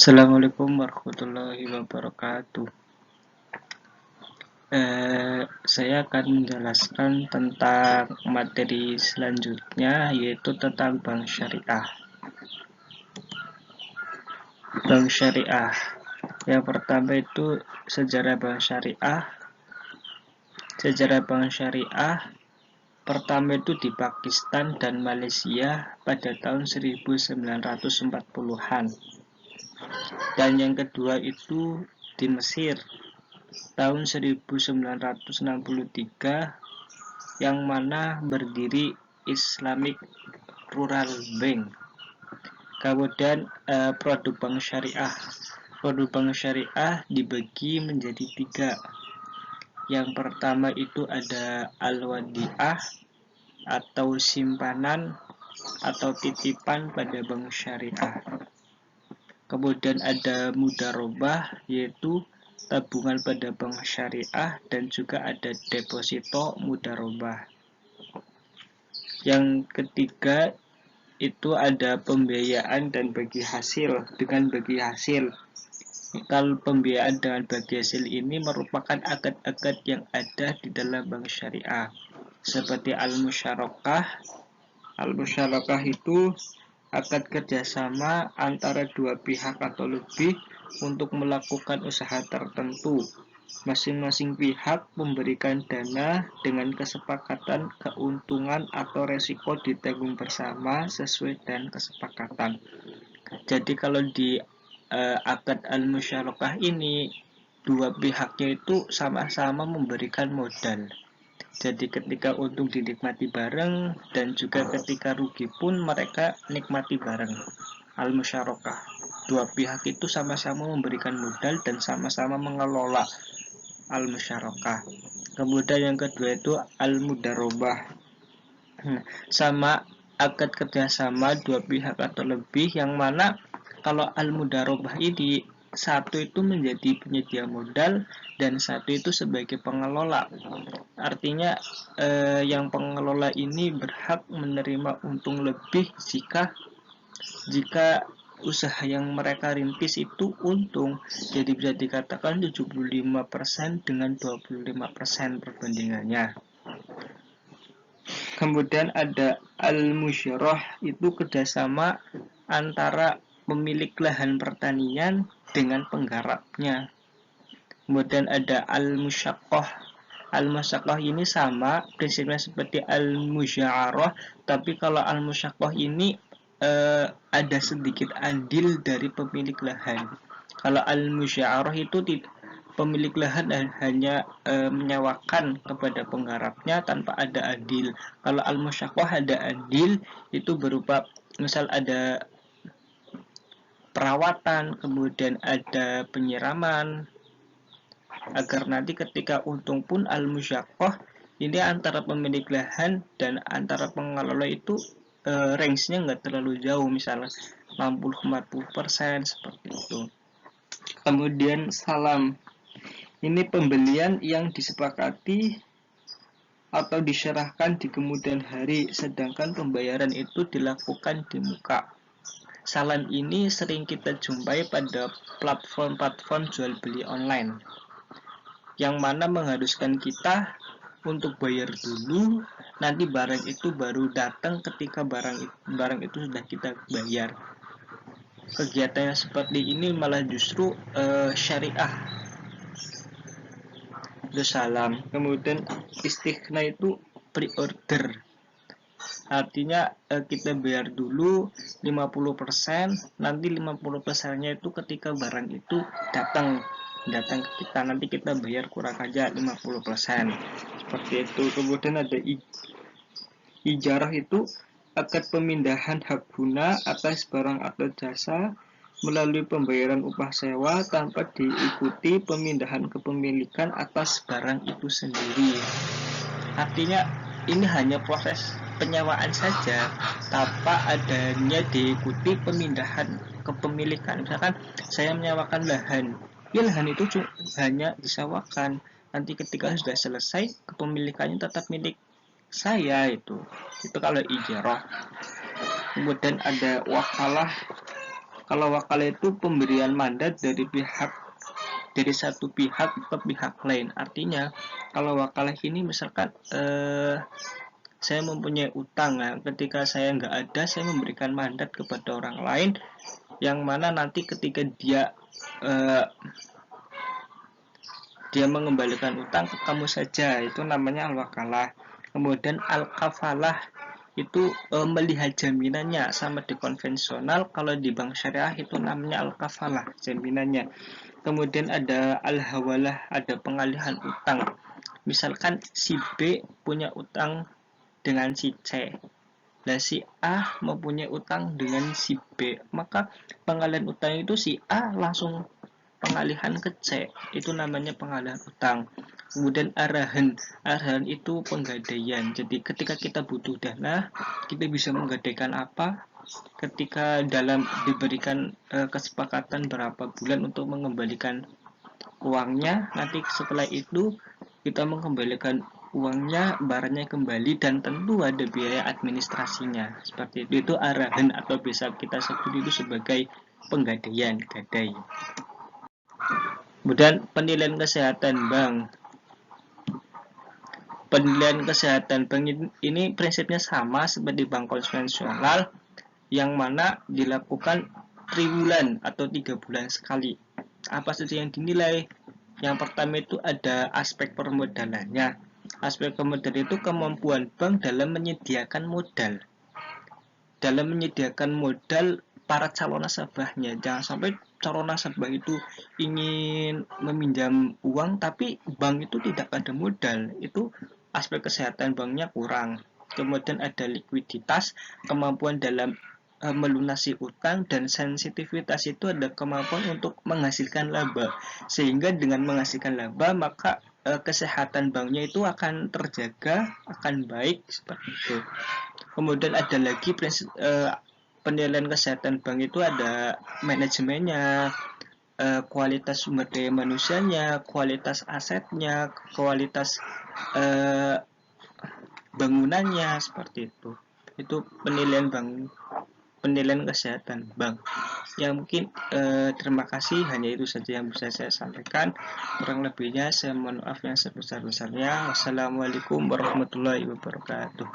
Assalamualaikum warahmatullahi wabarakatuh. Saya akan menjelaskan tentang materi selanjutnya, yaitu tentang bank syariah. Bank syariah. Yang pertama itu sejarah bank syariah. Sejarah bank syariah pertama itu di Pakistan dan Malaysia pada tahun 1940-an. Dan yang kedua itu di Mesir tahun 1963, yang mana berdiri Islamic Rural Bank. Kemudian produk bank syariah. Produk bank syariah dibagi menjadi 3. Yang pertama itu ada al-wadi'ah atau simpanan atau titipan pada bank syariah. Kemudian ada mudharabah, yaitu tabungan pada bank syariah, dan juga ada deposito mudharabah. Yang ketiga itu ada pembiayaan dan bagi hasil. Dengan bagi hasil, kalau pembiayaan dengan bagi hasil ini merupakan akad-akad yang ada di dalam bank syariah, seperti al-musyarakah. Al-musyarakah itu akad kerjasama antara dua pihak atau lebih untuk melakukan usaha tertentu. Masing-masing pihak memberikan dana dengan kesepakatan keuntungan atau resiko ditanggung bersama sesuai dengan kesepakatan. Jadi kalau di akad al-musyarakah ini, dua pihaknya itu sama-sama memberikan modal. Jadi ketika untung dinikmati bareng, dan juga ketika rugi pun mereka nikmati bareng. Al-musyarakah, dua pihak itu sama-sama memberikan modal dan sama-sama mengelola al-musyarakah. Kemudian yang kedua itu al-mudharabah. Sama akad kerjasama dua pihak atau lebih, yang mana kalau al-mudharabah ini satu itu menjadi penyedia modal dan satu itu sebagai pengelola. Artinya yang pengelola ini berhak menerima untung lebih jika usaha yang mereka rintis itu untung. Jadi bisa dikatakan 75% dengan 25% perbandingannya. Kemudian ada al-musyarah, itu kerjasama antara pemilik lahan pertanian dengan penggarapnya. Kemudian ada al-musyaqqah. Al-musyaqqah ini sama prinsipnya seperti al-musya'arah, tapi kalau al-musyaqqah ini ada sedikit andil dari pemilik lahan. Kalau al-musya'arah itu pemilik lahan hanya menyewakan kepada penggarapnya tanpa ada andil. Kalau al-musyaqqah ada andil, itu berupa misal ada perawatan, kemudian ada penyiraman, agar nanti ketika untung pun al-musyaqqah ini antara pemilik lahan dan antara pengelola itu range-nya nggak terlalu jauh, misalnya 60-40% seperti itu. Kemudian salam, ini pembelian yang disepakati atau diserahkan di kemudian hari, sedangkan pembayaran itu dilakukan di muka. Salam ini sering kita jumpai pada platform-platform jual beli online, yang mana mengharuskan kita untuk bayar dulu, nanti barang itu baru datang ketika barang itu sudah kita bayar. Kegiatan yang seperti ini malah justru syariah. Itu salam. Kemudian istighna itu pre-order. Artinya kita bayar dulu 50%, nanti 50%-nya itu ketika barang itu datang ke kita, nanti kita bayar kurang aja 50%. Seperti itu. Kemudian ada ijarah, itu akad pemindahan hak guna atas barang atau jasa melalui pembayaran upah sewa tanpa diikuti pemindahan kepemilikan atas barang itu sendiri. Artinya ini hanya proses penyewaan saja tanpa adanya diikuti pemindahan kepemilikan. Misalkan saya menyewakan lahan, ya lahan itu hanya disewakan, nanti ketika sudah selesai kepemilikannya tetap milik saya. Itu kalau ijarah. Kemudian ada wakalah. Kalau wakalah itu pemberian mandat dari satu pihak ke pihak lain. Artinya kalau wakalah ini misalkan saya mempunyai utang, nah, ketika saya nggak ada, saya memberikan mandat kepada orang lain, yang mana nanti ketika dia mengembalikan utang ke kamu saja, itu namanya al-wakalah. Kemudian al-kafalah itu melihat jaminannya, sama di konvensional. Kalau di bank syariah itu namanya al-kafalah, jaminannya. Kemudian ada al-hawalah, ada pengalihan utang. Misalkan si B punya utang dengan si C, nah si A mempunyai utang dengan si B, maka pengalihan utang itu si A langsung pengalihan ke C, itu namanya pengalihan utang. Kemudian arahan itu penggadaian. Jadi ketika kita butuh dana, kita bisa menggadaikan apa, ketika dalam diberikan kesepakatan berapa bulan untuk mengembalikan uangnya, nanti setelah itu kita mengembalikan uangnya, barangnya kembali, dan tentu ada biaya administrasinya. Seperti itu arahan, atau bisa kita sebut itu sebagai penggadaian, gadai. Kemudian penilaian kesehatan bank. Penilaian kesehatan bank ini prinsipnya sama seperti bank konvensional, yang mana dilakukan triwulan atau 3 bulan sekali. Apa saja yang dinilai? Yang pertama itu ada aspek permodalannya. Aspek permodalan itu kemampuan bank dalam menyediakan modal. Dalam menyediakan modal para calon nasabahnya. Jangan sampai calon nasabah itu ingin meminjam uang tapi bank itu tidak ada modal. Itu aspek kesehatan banknya kurang. Kemudian ada likuiditas, kemampuan dalam melunasi utang, dan sensitivitas itu ada kemampuan untuk menghasilkan laba. Sehingga dengan menghasilkan laba, maka kesehatan banknya itu akan terjaga, akan baik, seperti itu. Kemudian ada lagi prinsip penilaian kesehatan bank itu ada manajemennya, kualitas sumber daya manusianya, kualitas asetnya, kualitas bangunannya, seperti itu. Itu penilaian kesehatan bank. Ya mungkin terima kasih, hanya itu saja yang bisa saya sampaikan. Kurang lebihnya saya mohon maaf yang sebesar-besarnya. Wassalamualaikum warahmatullahi wabarakatuh.